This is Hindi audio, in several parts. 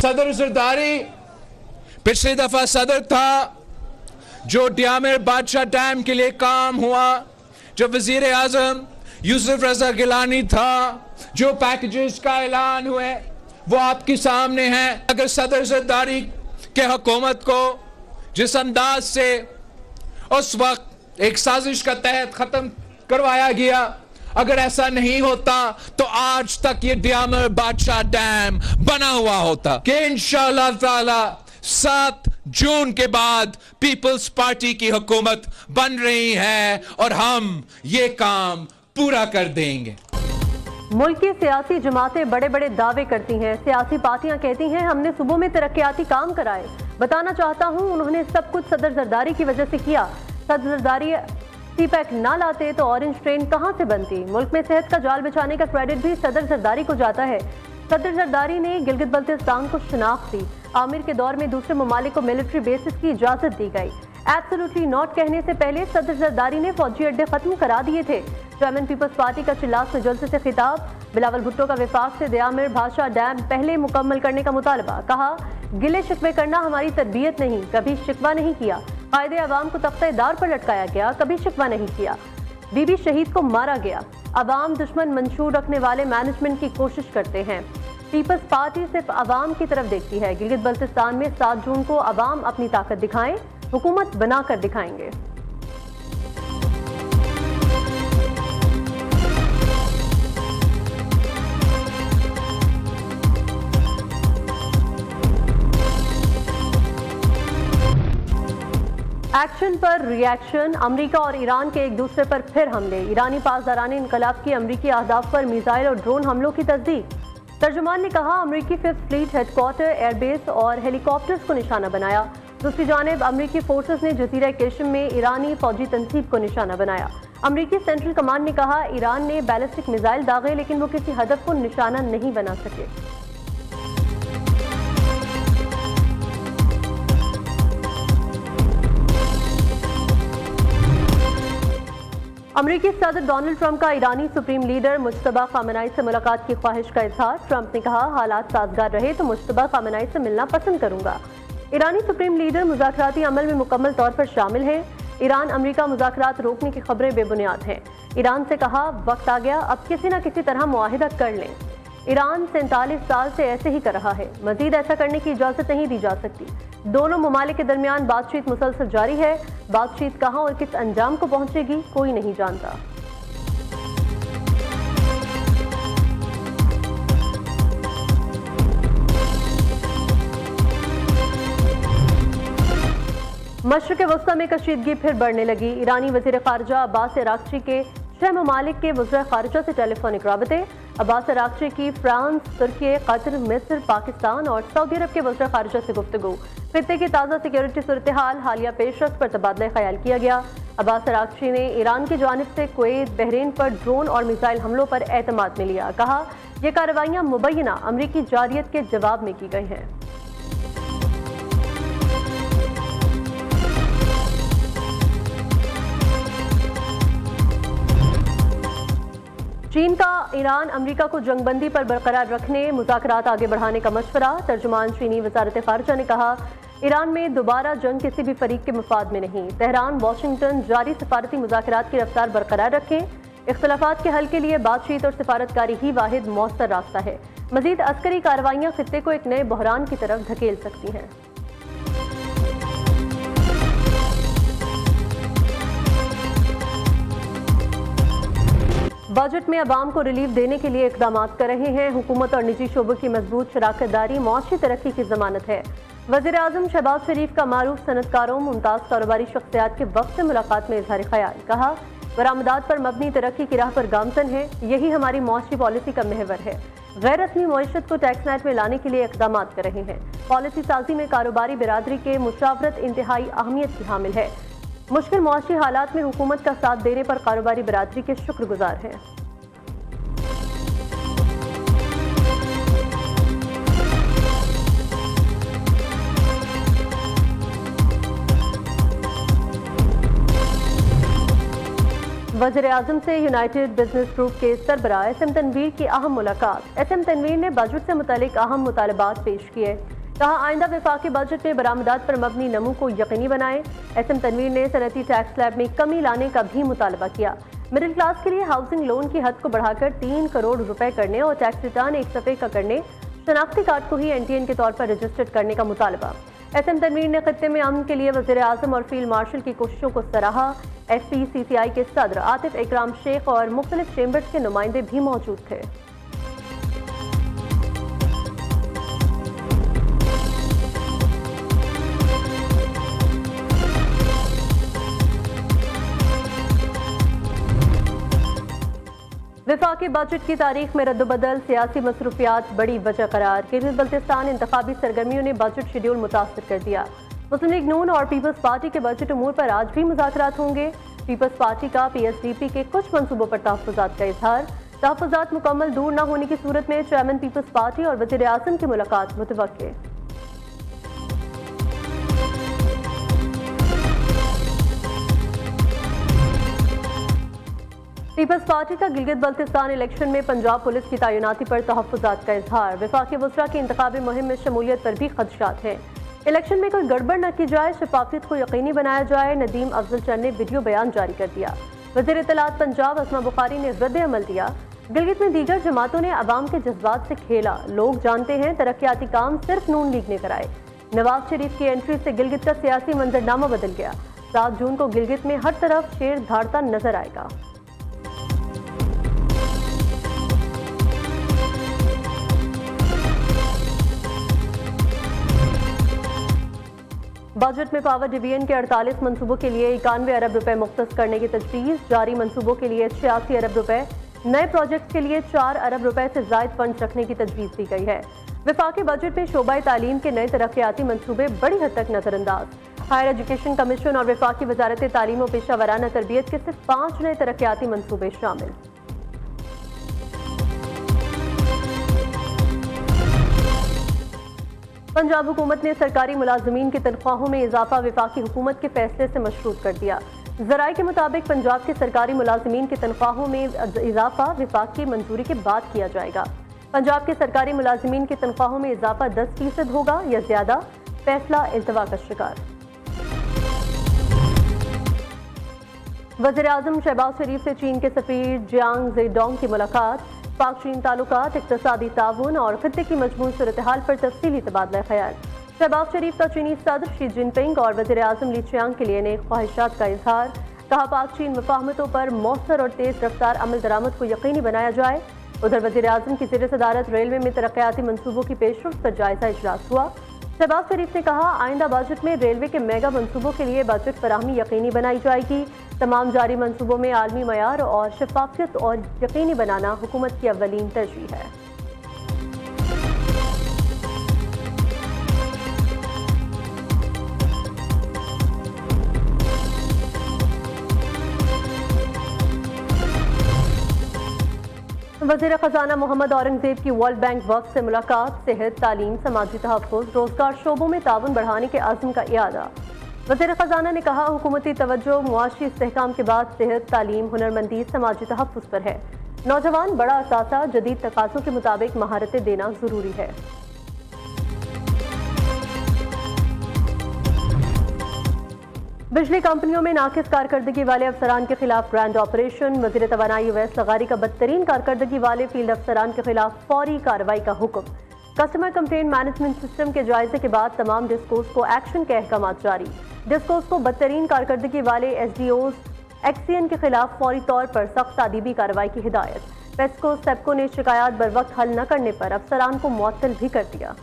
सदर जरदारी पिछली दफा सदर था जो डयामिर बादशाह डैम के लिए काम हुआ, जो वजीर आजम यूसुफ रजा गिलानी था, जो पैकेजेस का ऐलान हुए वो आपके सामने है। अगर सदर जरदारी के हुकूमत को जिस अंदाज से उस वक्त एक साजिश का तहत खत्म करवाया गया, अगर ऐसा नहीं होता तो आज तक ये डयामिर बादशाह डैम बना हुआ होता। कि इंशाअल्लाह ताला 7 जून के बाद पीपल्स पार्टी की हुकूमत बन रही है और हम ये काम पूरा कर देंगे। मुल्क की सियासी जमातें बड़े बड़े दावे करती हैं। सियासी पार्टियां कहती हैं हमने सूबों में तरक्याती काम कराए। बताना चाहता हूं उन्होंने सब कुछ सदर जरदारी की वजह से किया। सदर जरदारी सीपैक ना लाते तो ऑरेंज ट्रेन कहां से बनती। मुल्क में सेहत का जाल बिछाने का क्रेडिट भी सदर जरदारी को जाता है। सदर जरदारी ने गिलगित बल्तिस्तान को शनाख्त दी। आमिर के दौर में दूसरे ममालिक को मिलिट्री बेसिस की इजाजत दी गई। एब्सोल्युटली नॉट कहने से पहले सदर जरदारी ने फौजी अड्डे खत्म करा दिए थे। चेयरमैन पीपल्स पार्टी का चिल्लास में जलसे से खिताब। बिलावल भुट्टो का विफाक से डयामिर बादशाह डैम पहले मुकम्मल करने का मुतालबा। कहा गिले शिकवे करना हमारी तरबियत नहीं, कभी शिकवा नहीं किया। कायदे अवाम को तख्ते-ए-दार पर लटकाया गया, कभी शिकवा नहीं किया। बीबी शहीद को मारा गया। अवाम दुश्मन मंशूर रखने वाले मैनेजमेंट की कोशिश करते हैं। पीपल्स पार्टी सिर्फ अवाम की तरफ देखती है। गिलगित बल्तिस्तान में 7 जून को अवाम अपनी ताकत दिखाएं, हुकूमत बनाकर दिखाएंगे। एक्शन पर रिएक्शन। अमेरिका और ईरान के एक दूसरे पर फिर हमले। ईरानी पासदाराने इनकलाब की अमेरिकी अहदाफ पर मिसाइल और ड्रोन हमलों की तस्दीक। तर्जुमान ने कहा अमेरिकी 5th फ्लीट हेडक्वार्टर, एयरबेस और हेलीकॉप्टर्स को निशाना बनाया। दूसरी जानिब अमेरिकी फोर्सेस ने जजीरा केशम में ईरानी फौजी तनसीब को निशाना बनाया। अमेरिकी सेंट्रल कमांड ने कहा ईरान ने बैलिस्टिक मिसाइल दागे लेकिन वो किसी हदफ को निशाना नहीं बना सके। अमेरिकी सदर डोनाल्ड ट्रंप का ईरानी सुप्रीम लीडर मुज्तबा खामेनेई से मुलाकात की ख्वाहिश का इजहार। ट्रंप ने कहा हालात साजगार रहे तो मुज्तबा खामेनेई से मिलना पसंद करूंगा। ईरानी सुप्रीम लीडर मुज़ाकराती अमल में मुकम्मल तौर पर शामिल हैं। ईरान अमेरिका मुज़ाकरात रोकने की खबरें बेबुनियाद हैं। ईरान से कहा वक्त आ गया अब किसी न किसी तरह मुआहिदा कर लें। ईरान 47 साल से ऐसे ही कर रहा है, मजीद ऐसा करने की इजाज़त नहीं दी जा सकती। दोनों ममालिक के दरमियान बातचीत मुसलसल जारी है। बातचीत कहाँ और किस अंजाम को पहुंचेगी कोई नहीं जानता। मशरिक़ वस्ता में कशीदगी फिर बढ़ने लगी। ईरानी वज़ीर ख़ारिजा अब्बास अराग़ची के 6 ममालिक के वज़ीर ख़ारिजा से टेलीफोनिक राबते। अब्बास अराग़ची की फ्रांस, तुर्की, कतर, मिस्र, पाकिस्तान और सऊदी अरब के वज़ीर ख़ारिजा से गुफ्तगू। खित्ते की ताज़ा सिक्योरिटी सूरत हाल, हालिया पेशरफ्त पर तबादला ख्याल किया गया। अब्बास अराग़ची ने ईरान की जानिब से कुवैत, बहरीन पर ड्रोन और मिसाइल हमलों पर एतमाद में लिया। कहा यह कार्रवाइयाँ मुबैना अमरीकी जारियत के जवाब में की गई हैं। चीन का ईरान अमेरिका को जंगबंदी पर बरकरार रखने, मुज़ाकरात आगे बढ़ाने का मशवरा। तर्जुमान चीनी वज़ारत ख़ारिजा ने कहा ईरान में दोबारा जंग किसी भी फरीक के मफाद में नहीं। तेहरान वाशिंगटन जारी सफारती मुज़ाकरात की रफ्तार बरकरार रखें। इख्तिलाफात के हल के लिए बातचीत और सिफारतकारी ही वाहिद मौसर रास्ता है। मज़ीद अस्करी कार्रवाइयाँ खित्ते को एक नए बहरान की तरफ धकेल सकती हैं। बजट में अवाम को रिलीफ देने के लिए इकदाम कर रहे हैं। हुकूमत और निजी शोबों की मजबूत शराकतदारी मौशी तरक्की की जमानत है। वज़ीर आज़म शहबाज शरीफ का मारूफ सनतकारों, मुमताज़ कारोबारी शख्सियात के वक्त से मुलाकात में इजहार ख्याल। कहा बरामदात पर मबनी तरक्की की राह पर गामजन है, यही हमारी मौशी पॉलिसी का महवर है। गैर रस्मी मईशत को टैक्स नेट में लाने के लिए इकदाम कर रहे हैं। पॉलिसी साजी में कारोबारी बिरादरी के मुशावरत इंतहाई अहमियत की हामिल है। मुश्किल मुआशी हालात में हुकूमत का साथ देने पर कारोबारी बिरादरी के शुक्रगुजार हैं। वज़ीर आज़म से यूनाइटेड बिजनेस ग्रुप के सरबराह SM तनवीर की अहम मुलाकात। SM तनवीर ने बजट से मुतालिक अहम मुतालबात पेश किए। कहा आइंदा वफाकी बजट में बरामदात पर मबनी नमू को यकीनी बनाएं। एसएम तनवीर ने सनती टैक्स स्लैब में कमी लाने का भी मुतालबा किया। मिडिल क्लास के लिए हाउसिंग लोन की हद को बढ़ाकर 3 करोड़ रुपए करने और टैक्स रिटर्न एक सफ़े का करने, शनाख्ती कार्ड को ही एनटीएन के तौर पर रजिस्टर्ड करने का मुतालबा। एसएम तनवीर ने खत्ते में अमन के लिए वज़ीर आज़म और फील्ड मार्शल की कोशिशों को सराहा। FPCCI के सदर आतिफ इकराम शेख और मुख्तलिफ चेंबर्स के नुमाइंदे भी मौजूद थे। वफाकी बजट की तारीख में रद्दबदल, सियासी मसरूफियात बड़ी वजह करार। गिलगित बल्तिस्तान इंतखाबी सरगर्मियों ने बजट शेड्यूल मुतासर कर दिया। मुस्लिम लीग नून और पीपल्स पार्टी के बजट अमूर पर आज भी मुज़ाकरात होंगे। पीपल्स पार्टी का PSDP के कुछ मंसूबों पर तहफ़्फ़ुज़ात का इजहार। तहफ़्फ़ुज़ात मुकम्मल दूर न होने की सूरत में चेयरमैन पीपल्स पार्टी और वज़ीर आज़म की मुलाकात मुतवक्के। पीपल्स पार्टी का गिलगित बल्तिस्तान इलेक्शन में पंजाब पुलिस की तैनाती पर तहफ़्फ़ुज़ात का इजहार। वफाकी वुज़रा की इंतखाबी मुहिम में शमूलियत पर भी खदशात हैं। इलेक्शन में कोई गड़बड़ न की जाए, शफाफियत को यकीनी बनाया जाए। नदीम अफजल चंद ने वीडियो बयान जारी कर दिया। वज़ीर इत्तलात पंजाब अस्मा बुखारी ने रद्द अमल दिया। गिलगित में दीगर जमातों ने अवाम के जज्बात से खेला। लोग जानते हैं तरक्याती काम सिर्फ नून लीग ने कराए। नवाज शरीफ की एंट्री से गिलगित का सियासी मंजरनामा बदल गया। 7 जून को गिलगित में हर तरफ शेर धाड़ता नजर आएगा। बजट में पावर डिवीजन के 48 मंसूबों के लिए 91 अरब रुपए मुख्तस करने की तजवीज़। जारी मंसूबों के लिए 86 अरब रुपए, नए प्रोजेक्ट के लिए 4 अरब रुपए से जायद फंड रखने की तजवीज़ दी गई है। वफाकी बजट में शोबा तालीम के नए तरक्याती मंसूबे बड़ी हद तक नजरअंदाज। हायर एजुकेशन कमीशन और वफाकी वजारत तालीम और पेशा वराना तरबियत के सिर्फ 5 नए तरक्याती मंसूबे शामिल। पंजाब हुकूमत ने सरकारी मुलाजमीन की तनख्वाहों में इजाफा वफाकी हुकूमत के फैसले से मशरूत कर दिया। ज़राए के मुताबिक पंजाब के सरकारी मुलाजमीन की तनख्वाहों में इजाफा वफाक की मंजूरी के बाद किया जाएगा। पंजाब के सरकारी मुलाजमीन की तनख्वाहों में इजाफा 10% होगा या ज्यादा, फैसला इल्तवा का शिकार। वज़ीर आज़म शहबाज शरीफ से चीन के सफीर जियांग ज़ेडोंग की मुलाकात। पाक चीन ताल्लुकात, इक़्तिसादी ताउन और खित्ते की मजमूई सूरत हाल पर तफसीली तबादला ख्याल। शहबाज शरीफ का चीनी सदर शी जिनपिंग और वज़ीर आज़म ली चियांग के लिए नेक ख्वाहिशात का इजहार। कहा पाक चीन मुफाहमतों पर मौसर और तेज रफ्तार अमल दरामद को यकीनी बनाया जाए। उधर वज़ीर आज़म की ज़ेर सदारत रेलवे में तरक्याती मनसूबों की पेशरफ्त पर जायजा इजलास हुआ। शहबाज शरीफ ने कहा आइंदा बजट में रेलवे के मेगा मनसूबों के लिए बजट फराहमी यकीनी बनाई जाएगी। तमाम जारी मनसूबों में आलमी मयार और शफाफियत और यकीनी बनाना हुकूमत की अव्वलीन तरजीह है। वज़ीर ख़ज़ाना मोहम्मद औरंगज़ेब की वर्ल्ड बैंक वफ़द से मुलाकात। सेहत, तालीम, समाजी तहफ़्फ़ुज़, रोज़गार शोबों में ताउन बढ़ाने के आज़म का इरादा। वज़ीर ख़ज़ाना ने कहा हुकूमती तवज्जो मुआशी इस्तेहकाम के बाद सेहत, तालीम, हुनरमंदी, समाजी तहफ़्फ़ुज़ पर है। नौजवान बड़ा असासा, जदीद तकाज़ों के मुताबिक महारतें देना ज़रूरी है। बिजली कंपनियों में नाकिस कारकर्दगी वाले अफसरान के खिलाफ ग्रैंड ऑपरेशन। वज़ीर तवानाई उवैस लगारी का बदतरीन कारकर्दगी वाले फील्ड अफसरान के खिलाफ फौरी कार्रवाई का हुक्म। कस्टमर कंप्लेंट मैनेजमेंट सिस्टम के जायजे के बाद तमाम डिस्कोस को एक्शन के अहकामात जारी। डिस्कोस को बदतरीन कारकर्दगी वाले SDOs, एक्सीएन के खिलाफ फौरी तौर पर सख्त तादीबी कार्रवाई की हिदायत। पेस्को सेप्को ने शिकायत बर वक्त हल न करने पर अफसरान को मुअत्तल भी कर दिया।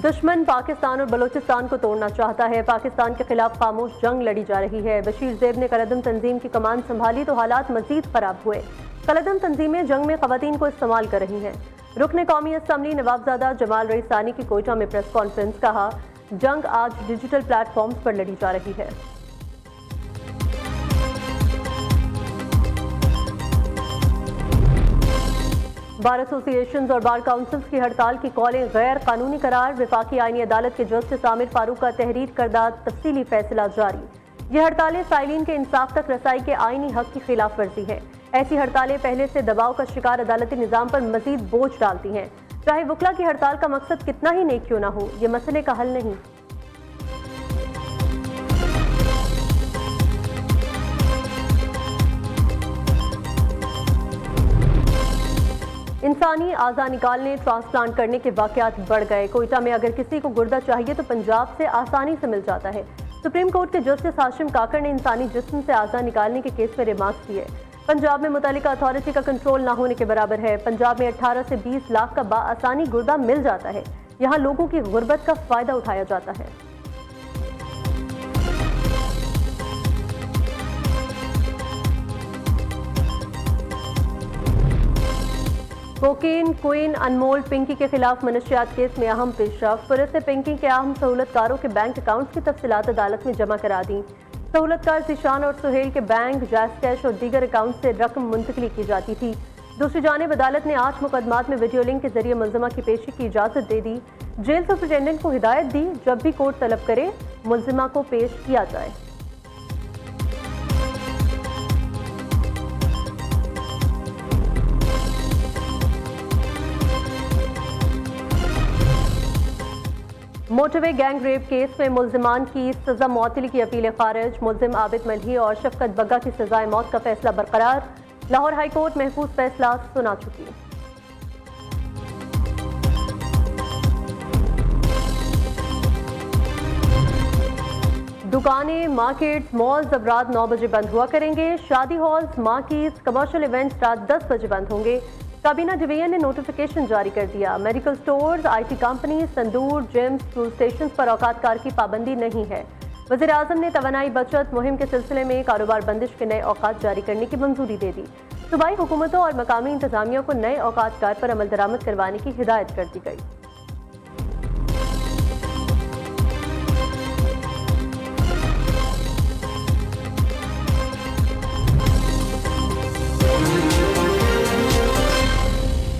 दुश्मन पाकिस्तान और बलोचिस्तान को तोड़ना चाहता है। पाकिस्तान के खिलाफ खामोश जंग लड़ी जा रही है। बशीर ज़ेब ने कलदम तंजीम की कमान संभाली तो हालात मजीद खराब हुए। कलदम तंजीमें जंग में खवातीन को इस्तेमाल कर रही हैं। रुकन कौमी असम्बली नवाबजादा जमाल रईसानी की कोयटा में प्रेस कॉन्फ्रेंस। कहा जंग आज डिजिटल प्लेटफॉर्म्स पर लड़ी जा रही है। बार एसोसिएशंस और बार काउंसिल्स की हड़ताल की कॉलें गैर कानूनी करार। वफाकी आईनी अदालत के जस्टिस आमिर फारूक का तहरीर करदा तफसीली फैसला जारी। ये हड़तालें साइलिन के इंसाफ तक रसाई के आईनी हक की खिलाफ वर्जी है। ऐसी हड़तालें पहले से दबाव का शिकार अदालती निजाम पर मजीद बोझ डालती हैं। चाहे वकला की हड़ताल का मकसद कितना ही नेक क्यों ना हो, ये मसले का हल नहीं। इंसानी आज़ा निकालने, ट्रांसप्लांट करने के वाकयात बढ़ गए। कोयटा में अगर किसी को गुर्दा चाहिए तो पंजाब से आसानी से मिल जाता है। सुप्रीम कोर्ट के जस्टिस हाशिम काकर ने इंसानी जिस्म से आज़ा निकालने के केस में रिमार्क्स दिए। पंजाब में मुतल्लिका अथॉरिटी का कंट्रोल ना होने के बराबर है। पंजाब में 18 से 20 लाख का बाआसानी गुर्दा मिल जाता है। यहाँ लोगों की गुर्बत का फायदा उठाया जाता है। कोकीन क्वीन अनमोल पिंकी के खिलाफ मनशियात केस में अहम पेशरफ। पुलिस ने पिंकी के अहम सहूलतकारों के बैंक अकाउंट्स की तफसीलात अदालत में जमा करा दी। सहूलतकार जिशान और सुहेल के बैंक, जैस कैश और दीगर अकाउंट से रकम मुंतकली की जाती थी। दूसरी जानिब अदालत ने 8 मुकदमात में वीडियो लिंक के जरिए मुलजिमा की पेशी की इजाजत दे दी। जेल सुपरिटेंडेंट को हिदायत दी, जब भी कोर्ट तलब करे मुलजिमा को पेश किया जाए। मोटरवे गैंग रेप केस में मुल्जिमान की सजा मौतली की अपील खारिज। मुल्जिम आबिद मल्ही और शफकत बग्गा की सजाए मौत का फैसला बरकरार। लाहौर हाई कोर्ट महफूज फैसला सुना चुकी। दुकानें, मार्केट, मॉल्स अब रात 9 बजे बंद हुआ करेंगे। शादी हॉल्स, मार्केट्स, कमर्शियल इवेंट्स रात 10 बजे बंद होंगे। काबीना डिवीजन ने नोटिफिकेशन जारी कर दिया। Medical stores, IT company, tandoor, gym, school station पर औकातकार की पाबंदी नहीं है। वज़ीर आज़म ने तवानाई बचत मुहिम के सिलसिले में कारोबार बंदिश के नए औकात जारी करने की मंजूरी दे दी। सूबाई हुकूमतों और मकामी इंतजामिया को नए औकातकार पर अमल दरामद करवाने की हिदायत कर दी गई।